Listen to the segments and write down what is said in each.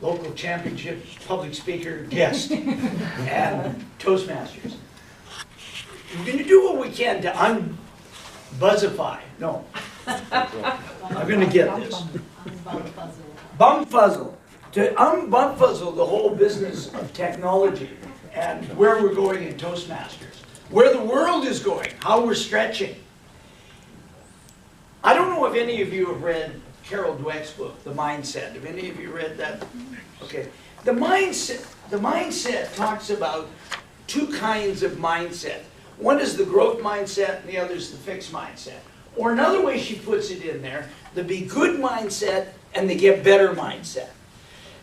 local championship public speaker guest and Toastmasters. We're going to do what we can to unbuzzify. No. I'm going to get this. Bumfuzzle. To unbumfuzzle the whole business of technology and where we're going in Toastmasters. Where the world is going. How we're stretching. I don't know if any of you have read Carol Dweck's book, The Mindset. Have any of you read that? Okay. The mindset talks about two kinds of mindset. One is the growth mindset and the other is the fixed mindset. Or another way she puts it in there, the be good mindset and the get better mindset.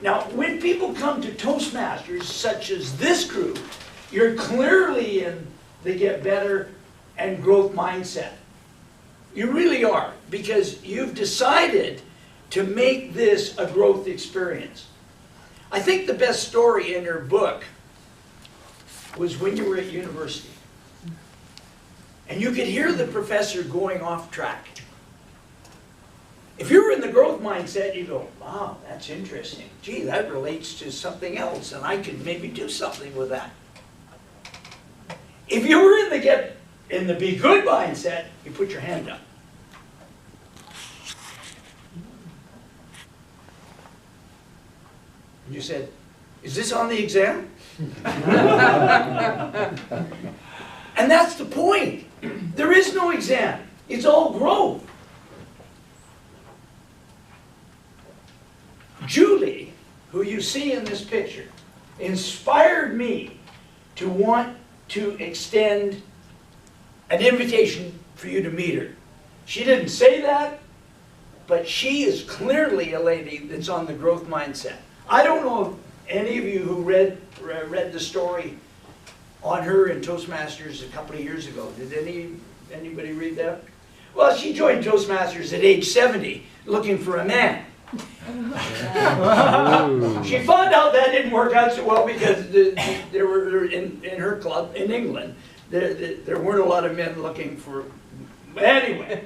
Now, when people come to Toastmasters, such as this group, you're clearly in the get better and growth mindset. You really are, because you've decided to make this a growth experience. I think the best story in her book was when you were at university. And you could hear the professor going off track. If you were in the growth mindset, you go, wow, that's interesting. Gee, that relates to something else, and I could maybe do something with that. If you were in the be good mindset, you put your hand up. And you said, is this on the exam? And that's the point. There is no exam. It's all growth. Julie, who you see in this picture, inspired me to want to extend an invitation for you to meet her. She didn't say that, but she is clearly a lady that's on the growth mindset. I don't know if any of you who read the story on her in Toastmasters a couple of years ago. Did anybody read that? Well, she joined Toastmasters at age 70, looking for a man. She found out that didn't work out so well because there were in her club in England, there weren't a lot of men looking for. Anyway,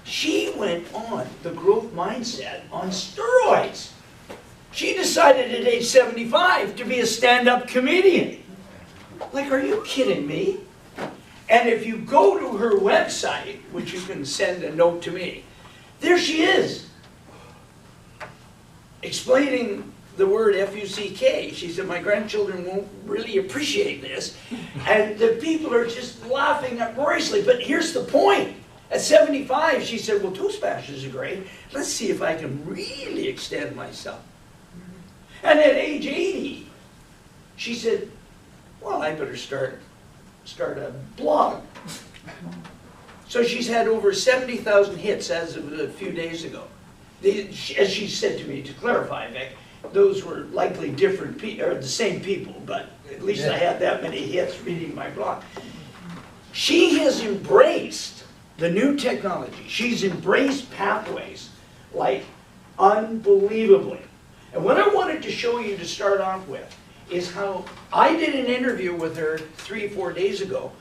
she went on the growth mindset on steroids. She decided at age 75 to be a stand-up comedian. Like, are you kidding me? And if you go to her website, which you can send a note to me, there she is, explaining the word F-U-C-K. She said, my grandchildren won't really appreciate this. And the people are just laughing uproariously. But here's the point. At 75, she said, well, Toastmasters are great. Let's see if I can really extend myself. And at age 80, she said, well, I better start a blog. So she's had over 70,000 hits as of a few days ago. As she said to me, to clarify, Vic, those were likely different people, or the same people, but at least I had that many hits reading my blog. She has embraced the new technology. She's embraced Pathways like unbelievably. And what I wanted to show you to start off with is how I did an interview with her 3 or 4 days ago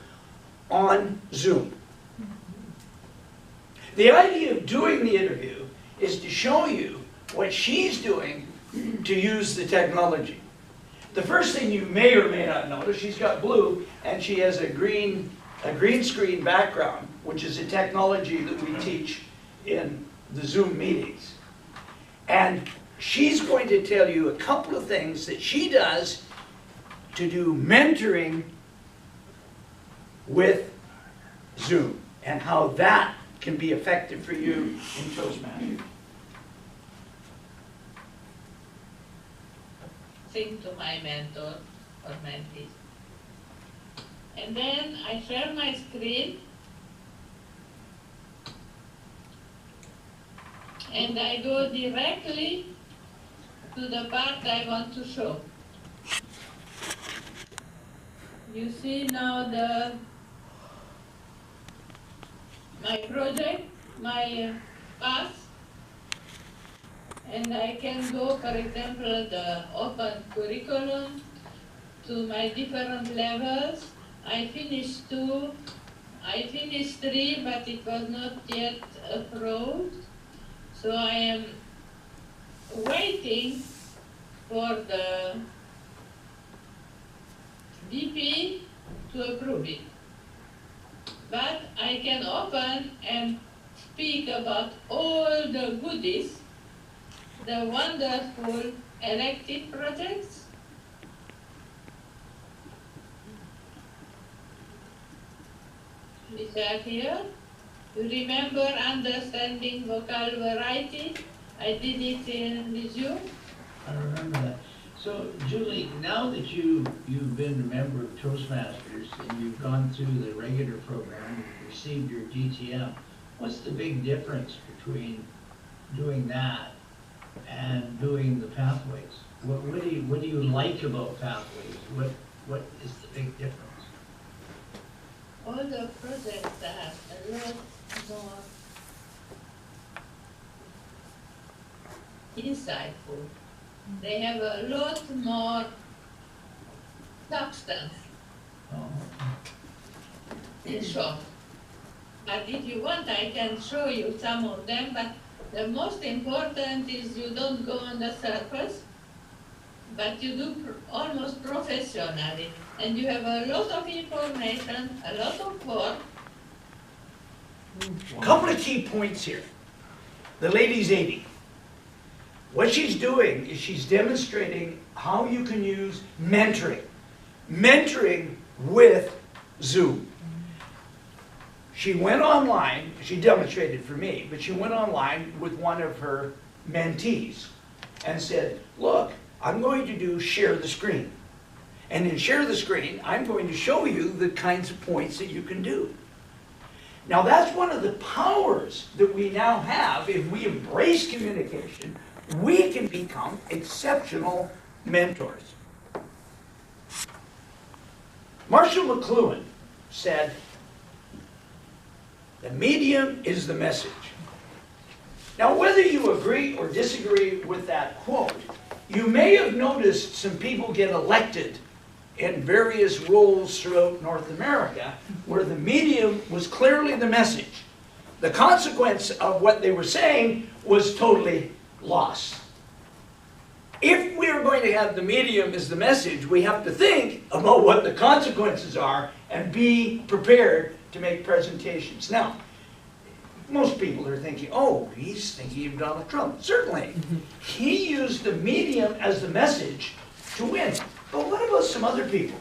on Zoom. The idea of doing the interview is to show you what she's doing to use the technology. The first thing you may or may not notice, she's got blue and she has a green screen background, which is a technology that we teach in the Zoom meetings. And she's going to tell you a couple of things that she does to do mentoring with Zoom and how that can be effective for you in Toastmasters. Sing to my mentor or mentee. And then I share my screen and I go directly to the part I want to show. You see now my project, my path, and I can go, for example, the open curriculum to my different levels. I finished 2, I finished 3, but it was not yet approved. So I am waiting for the VP to approve it. But I can open and speak about all the goodies, the wonderful elected projects. These are here. You remember understanding vocal variety? I did it with you. I remember that. So, Julie, now that you've been a member of Toastmasters and you've gone through the regular program and received your DTM, what's the big difference between doing that and doing the pathways? What do you like about pathways? What is the big difference? All the projects are a lot more insightful. They have a lot more substance, Oh, in short. But if you want, I can show you some of them, but the most important is you don't go on the surface, but you do almost professionally. And you have a lot of information, a lot of work. A couple of key points here. The lady's 80. What she's doing is she's demonstrating how you can use mentoring. Mentoring with Zoom. She went online, she demonstrated for me, but she went online with one of her mentees and said, look, I'm going to do share the screen. And in share the screen, I'm going to show you the kinds of points that you can do. Now that's one of the powers that we now have. If we embrace communication, we can become exceptional mentors. Marshall McLuhan said, the medium is the message. Now whether you agree or disagree with that quote, you may have noticed some people get elected in various roles throughout North America where the medium was clearly the message. The consequence of what they were saying was totally lost. If we're going to have the medium as the message, we have to think about what the consequences are and be prepared to make presentations. Now, most people are thinking, oh, he's thinking of Donald Trump. Certainly. He used the medium as the message to win. But what about some other people?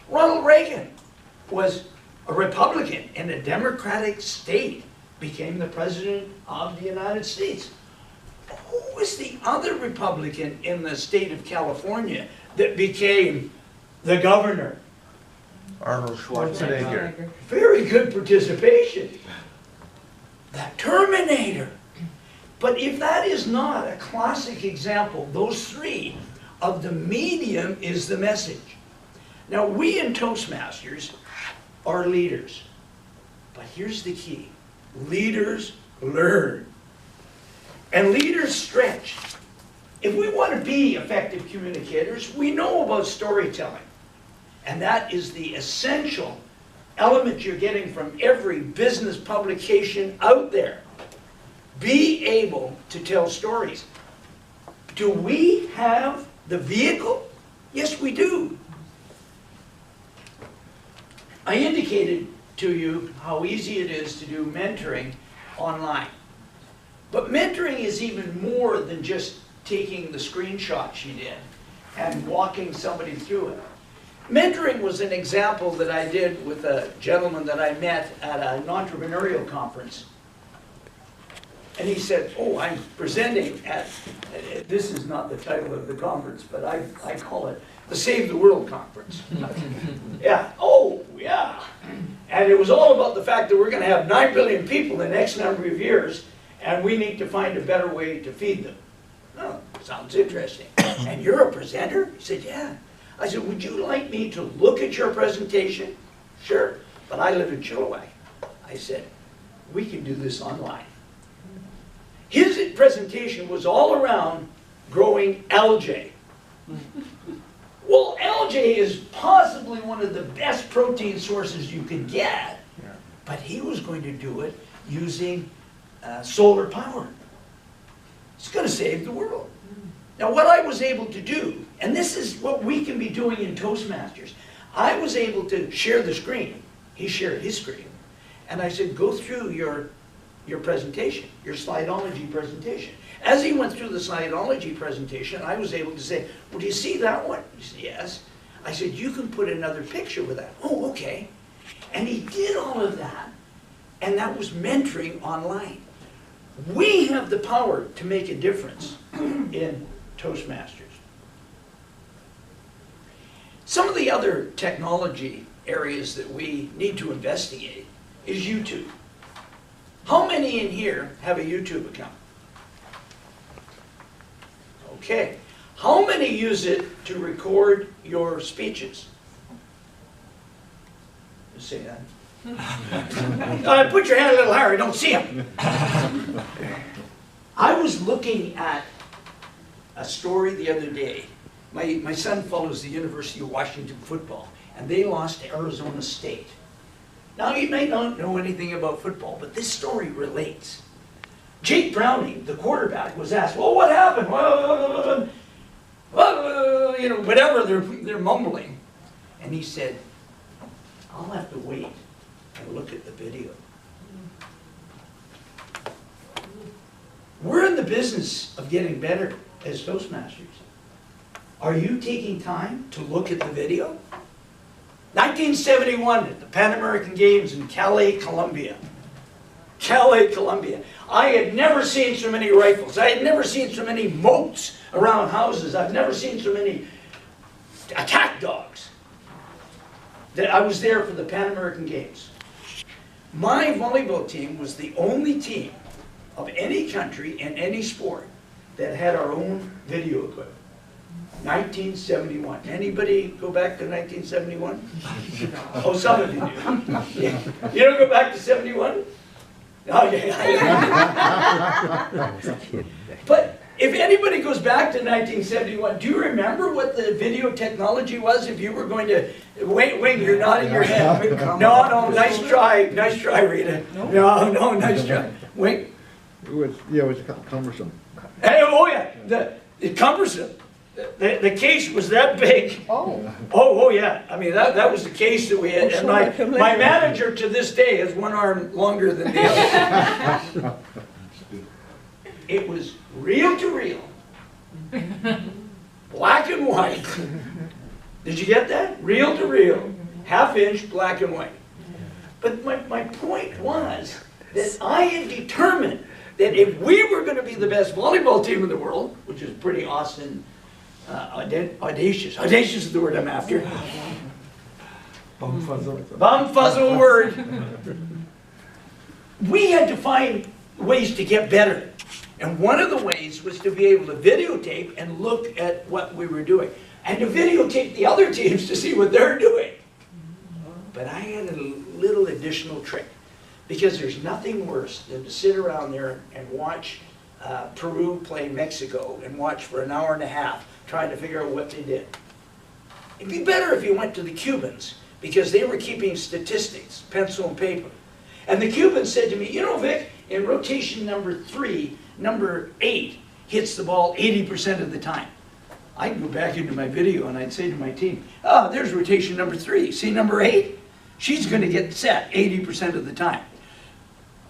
Ronald Reagan was a Republican in a Democratic state, became the President of the United States. Who was the other Republican in the state of California that became the governor? Arnold Schwarzenegger. Very good participation. The Terminator. But if that is not a classic example, those three, of the medium is the message. Now we in Toastmasters are leaders. But here's the key. Leaders learn. And leaders stretch. If we want to be effective communicators, we know about storytelling. And that is the essential element you're getting from every business publication out there. Be able to tell stories. Do we have the vehicle? Yes, we do. I indicated to you how easy it is to do mentoring online. But mentoring is even more than just taking the screenshot she did and walking somebody through it. Mentoring was an example that I did with a gentleman that I met at an entrepreneurial conference. And he said, oh, I'm presenting at, this is not the title of the conference, but I call it the Save the World Conference. Yeah, oh, yeah. And it was all about the fact that we're going to have 9 billion people in X number of years, and we need to find a better way to feed them. Oh, sounds interesting. And you're a presenter? He said, yeah. I said, would you like me to look at your presentation? Sure, but I live in Chilliwack. I said, we can do this online. His presentation was all around growing algae. Well, algae is possibly one of the best protein sources you can get, but he was going to do it using solar power. It's gonna save the world. Now, what I was able to do, and this is what we can be doing in Toastmasters, I was able to share the screen. He shared his screen. And I said, go through your presentation, your slideology presentation. As he went through the slideology presentation, I was able to say, well, do you see that one? He said, yes. I said, you can put another picture with that. Oh, okay. And he did all of that. And that was mentoring online. We have the power to make a difference in Toastmasters. Some of the other technology areas that we need to investigate is YouTube. How many in here have a YouTube account? Okay. How many use it to record your speeches? Just say that. Put your hand a little higher, I don't see them. I was looking at a story the other day. My son follows the University of Washington football, and they lost to Arizona State. Now, you may not know anything about football, but this story relates. Jake Browning, the quarterback, was asked, well, what happened? You know, whatever they're mumbling. And he said, I'll have to wait and look at the video. We're in the business of getting better as Toastmasters. Are you taking time to look at the video? 1971 at the Pan American Games in Calais, Colombia. Calais, Colombia. I had never seen so many rifles. I had never seen so many moats around houses. I've never seen so many attack dogs. I was there for the Pan American Games. My volleyball team was the only team of any country and any sport that had our own video equipment. 1971. Anybody go back to 1971? Oh, some of you do. Yeah. You don't go back to 71? Okay. But if anybody goes back to 1971, do you remember what the video technology was if you were going to... Wing, you're nodding your head. No, nice try, Rita. No, nice try. Wing? It was cumbersome. Hey, oh yeah, cumbersome. The case was that big. Oh yeah. I mean, that was the case that we had. And my manager to this day has one arm longer than the other. It was reel to reel, black and white. Did you get that? Reel to reel, half-inch, black and white. But my point was that I had determined that if we were going to be the best volleyball team in the world, which is pretty awesome, audacious. Audacious is the word I'm after. Bumfuzzle word. We had to find ways to get better. And one of the ways was to be able to videotape and look at what we were doing. And to videotape the other teams to see what they're doing. But I had a little additional trick. Because there's nothing worse than to sit around there and watch Peru play Mexico and watch for an hour and a half trying to figure out what they did. It'd be better if you went to the Cubans because they were keeping statistics, pencil and paper. And the Cubans said to me, you know, Vic, in rotation number 3, number 8 hits the ball 80% of the time. I can go back into my video and I'd say to my team, oh, there's rotation number 3. See number 8? She's going to get set 80% of the time.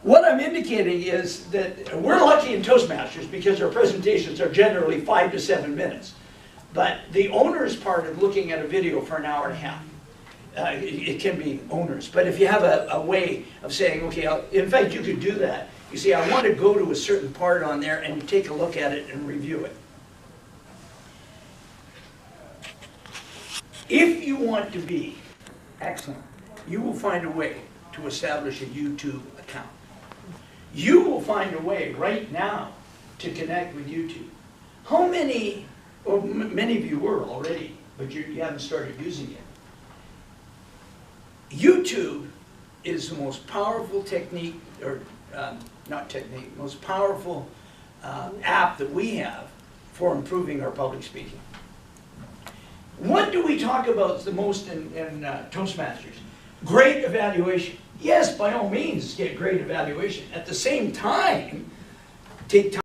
What I'm indicating is that we're lucky in Toastmasters because our presentations are generally 5 to 7 minutes. But the onerous part of looking at a video for an hour and a half, it can be onerous. But if you have a way of saying, okay, in fact, you could do that. You see, I want to go to a certain part on there and you take a look at it and review it. If you want to be excellent, you will find a way to establish a YouTube account. You will find a way right now to connect with YouTube. How many, well, many of you were already, but you haven't started using it. YouTube is the most powerful technique, or not technique, most powerful app that we have for improving our public speaking. What do we talk about the most in Toastmasters? Great evaluation. Yes, by all means, get great evaluation. At the same time, take time.